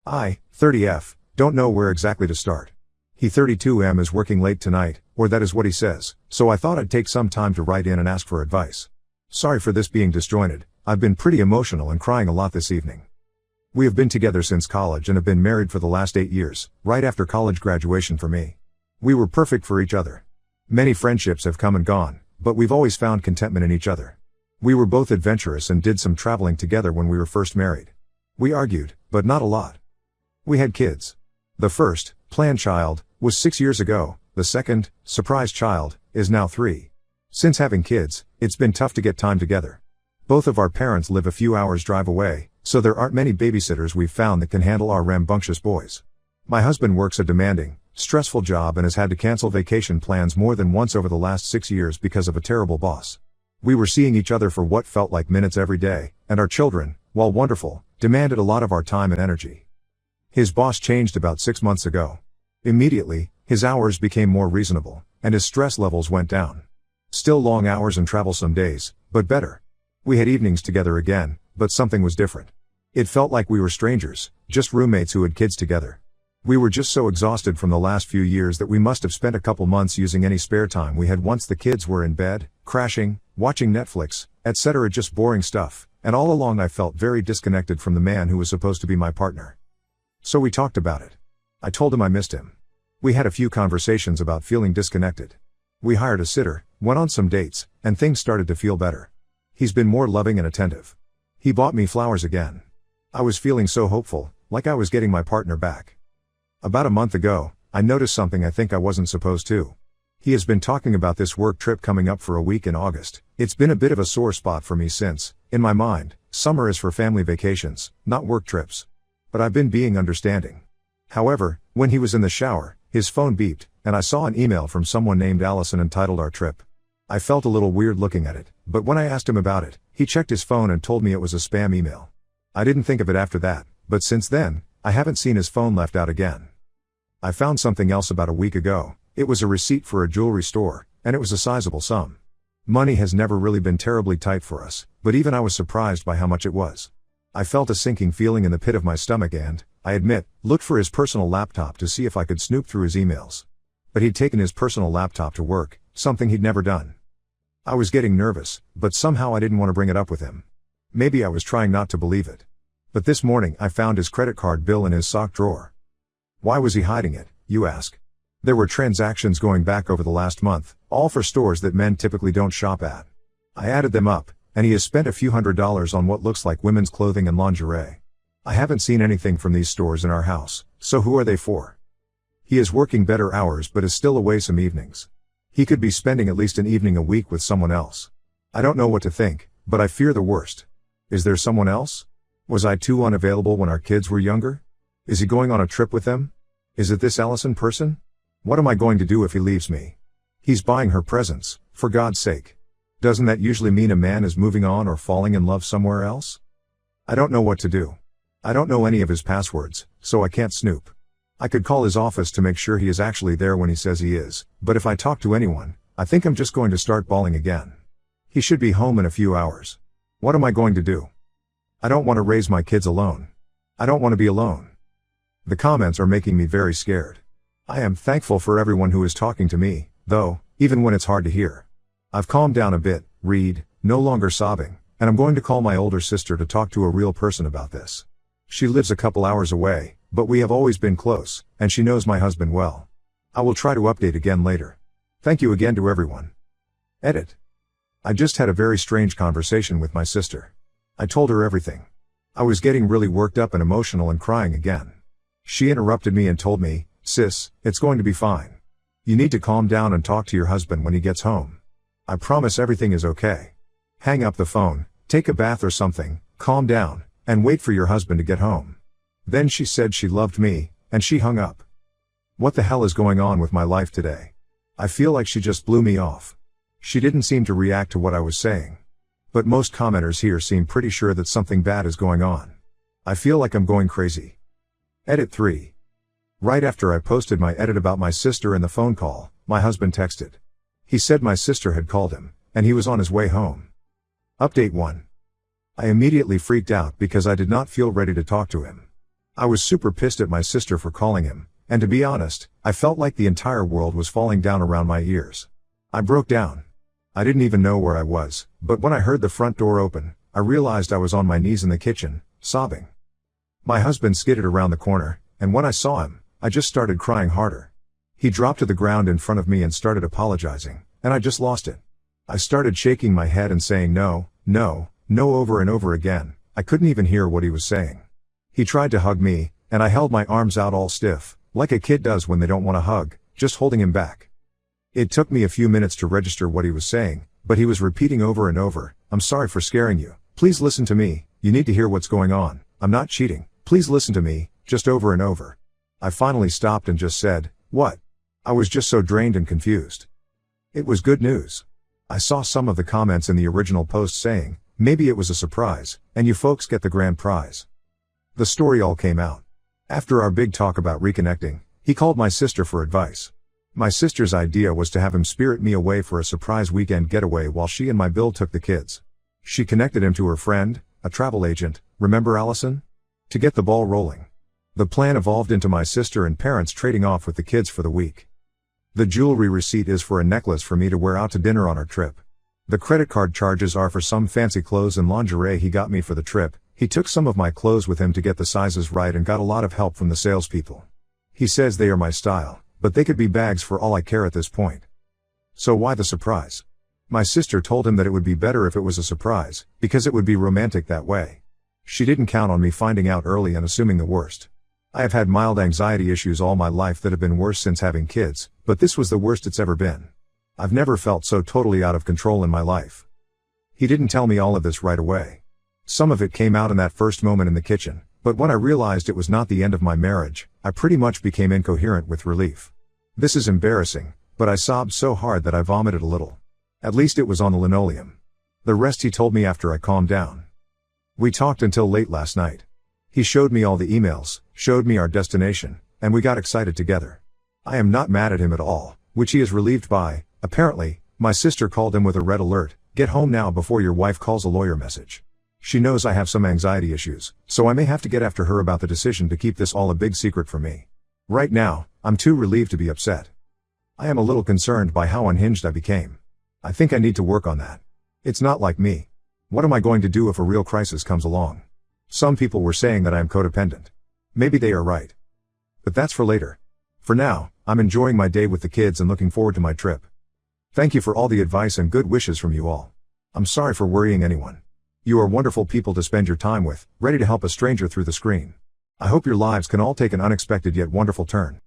I, 30F, don't know where exactly to start. He 32M is working late tonight, or that is what he says, so I thought I'd take some time to write in and ask for advice. Sorry for this being disjointed, I've been pretty emotional and crying a lot this evening. We have been together since college and have been married for the last 8 years, right after college graduation for me. We were perfect for each other. Many friendships have come and gone, but we've always found contentment in each other. We were both adventurous and did some traveling together when we were first married. We argued, but not a lot. We had kids. The first, planned child, was 6 years ago, the second, surprise child, is now 3. Since having kids, it's been tough to get time together. Both of our parents live a few hours drive away, so there aren't many babysitters we've found that can handle our rambunctious boys. My husband works a demanding, stressful job and has had to cancel vacation plans more than once over the last 6 years because of a terrible boss. We were seeing each other for what felt like minutes every day, and our children, while wonderful, demanded a lot of our time and energy. His boss changed about 6 months ago. Immediately, his hours became more reasonable, and his stress levels went down. Still long hours and troublesome days, but better. We had evenings together again, but something was different. It felt like we were strangers, just roommates who had kids together. We were just so exhausted from the last few years that we must have spent a couple months using any spare time we had once the kids were in bed, crashing, watching Netflix, etc. Just boring stuff, and all along I felt very disconnected from the man who was supposed to be my partner. So we talked about it. I told him I missed him. We had a few conversations about feeling disconnected. We hired a sitter, went on some dates, and things started to feel better. He's been more loving and attentive. He bought me flowers again. I was feeling so hopeful, like I was getting my partner back. About a month ago, I noticed something I think I wasn't supposed to. He has been talking about this work trip coming up for a week in August. It's been a bit of a sore spot for me since, in my mind, summer is for family vacations, not work trips. But I've been being understanding. However, when he was in the shower, his phone beeped, and I saw an email from someone named Allison entitled Our Trip. I felt a little weird looking at it, but when I asked him about it, he checked his phone and told me it was a spam email. I didn't think of it after that, but since then, I haven't seen his phone left out again. I found something else about a week ago. It was a receipt for a jewelry store, and it was a sizable sum. Money has never really been terribly tight for us, but even I was surprised by how much it was. I felt a sinking feeling in the pit of my stomach and, I admit, looked for his personal laptop to see if I could snoop through his emails. But he'd taken his personal laptop to work, something he'd never done. I was getting nervous, but somehow I didn't want to bring it up with him. Maybe I was trying not to believe it. But this morning I found his credit card bill in his sock drawer. Why was he hiding it, you ask? There were transactions going back over the last month, all for stores that men typically don't shop at. I added them up, and he has spent a few $100s on what looks like women's clothing and lingerie. I haven't seen anything from these stores in our house, so who are they for? He is working better hours but is still away some evenings. He could be spending at least an evening a week with someone else. I don't know what to think, but I fear the worst. Is there someone else? Was I too unavailable when our kids were younger? Is he going on a trip with them? Is it this Allison person? What am I going to do if he leaves me? He's buying her presents, for God's sake. Doesn't that usually mean a man is moving on or falling in love somewhere else? I don't know what to do. I don't know any of his passwords, so I can't snoop. I could call his office to make sure he is actually there when he says he is, but if I talk to anyone, I think I'm just going to start bawling again. He should be home in a few hours. What am I going to do? I don't want to raise my kids alone. I don't want to be alone. The comments are making me very scared. I am thankful for everyone who is talking to me, though, even when it's hard to hear. I've calmed down a bit, no longer sobbing, and I'm going to call my older sister to talk to a real person about this. She lives a couple hours away, but we have always been close, and she knows my husband well. I will try to update again later. Thank you again to everyone. Edit. I just had a very strange conversation with my sister. I told her everything. I was getting really worked up and emotional and crying again. She interrupted me and told me, "Sis, it's going to be fine. You need to calm down and talk to your husband when he gets home. I promise everything is okay. Hang up the phone, take a bath or something, calm down, and wait for your husband to get home." Then she said she loved me, and she hung up. What the hell is going on with my life today? I feel like she just blew me off. She didn't seem to react to what I was saying. But most commenters here seem pretty sure that something bad is going on. I feel like I'm going crazy. Edit 3. Right after I posted my edit about my sister and the phone call, my husband texted. He said my sister had called him, and he was on his way home. Update 1. I immediately freaked out because I did not feel ready to talk to him. I was super pissed at my sister for calling him, and to be honest, I felt like the entire world was falling down around my ears. I broke down. I didn't even know where I was, but when I heard the front door open, I realized I was on my knees in the kitchen, sobbing. My husband skidded around the corner, and when I saw him, I just started crying harder. He dropped to the ground in front of me and started apologizing, and I just lost it. I started shaking my head and saying no, no, no over and over again. I couldn't even hear what he was saying. He tried to hug me, and I held my arms out all stiff, like a kid does when they don't want a hug, just holding him back. It took me a few minutes to register what he was saying, but he was repeating over and over, "I'm sorry for scaring you. Please listen to me, you need to hear what's going on. I'm not cheating. Please listen to me," just over and over. I finally stopped and just said, "What?" I was just so drained and confused. It was good news. I saw some of the comments in the original post saying, "Maybe it was a surprise, and you folks get the grand prize." The story all came out. After our big talk about reconnecting, he called my sister for advice. My sister's idea was to have him spirit me away for a surprise weekend getaway while she and my Bill took the kids. She connected him to her friend, a travel agent, remember Allison? To get the ball rolling. The plan evolved into my sister and parents trading off with the kids for the week. The jewelry receipt is for a necklace for me to wear out to dinner on our trip. The credit card charges are for some fancy clothes and lingerie he got me for the trip. He took some of my clothes with him to get the sizes right and got a lot of help from the salespeople. He says they are my style, but they could be bags for all I care at this point. So why the surprise? My sister told him that it would be better if it was a surprise, because it would be romantic that way. She didn't count on me finding out early and assuming the worst. I have had mild anxiety issues all my life that have been worse since having kids, but this was the worst it's ever been. I've never felt so totally out of control in my life. He didn't tell me all of this right away. Some of it came out in that first moment in the kitchen, but when I realized it was not the end of my marriage, I pretty much became incoherent with relief. This is embarrassing, but I sobbed so hard that I vomited a little. At least it was on the linoleum. The rest he told me after I calmed down. We talked until late last night. He showed me all the emails, showed me our destination, and we got excited together. I am not mad at him at all, which he is relieved by. Apparently, my sister called him with a red alert, "Get home now before your wife calls a lawyer" message. She knows I have some anxiety issues, so I may have to get after her about the decision to keep this all a big secret from me. Right now, I'm too relieved to be upset. I am a little concerned by how unhinged I became. I think I need to work on that. It's not like me. What am I going to do if a real crisis comes along? Some people were saying that I am codependent. Maybe they are right. But that's for later. For now, I'm enjoying my day with the kids and looking forward to my trip. Thank you for all the advice and good wishes from you all. I'm sorry for worrying anyone. You are wonderful people to spend your time with, ready to help a stranger through the screen. I hope your lives can all take an unexpected yet wonderful turn.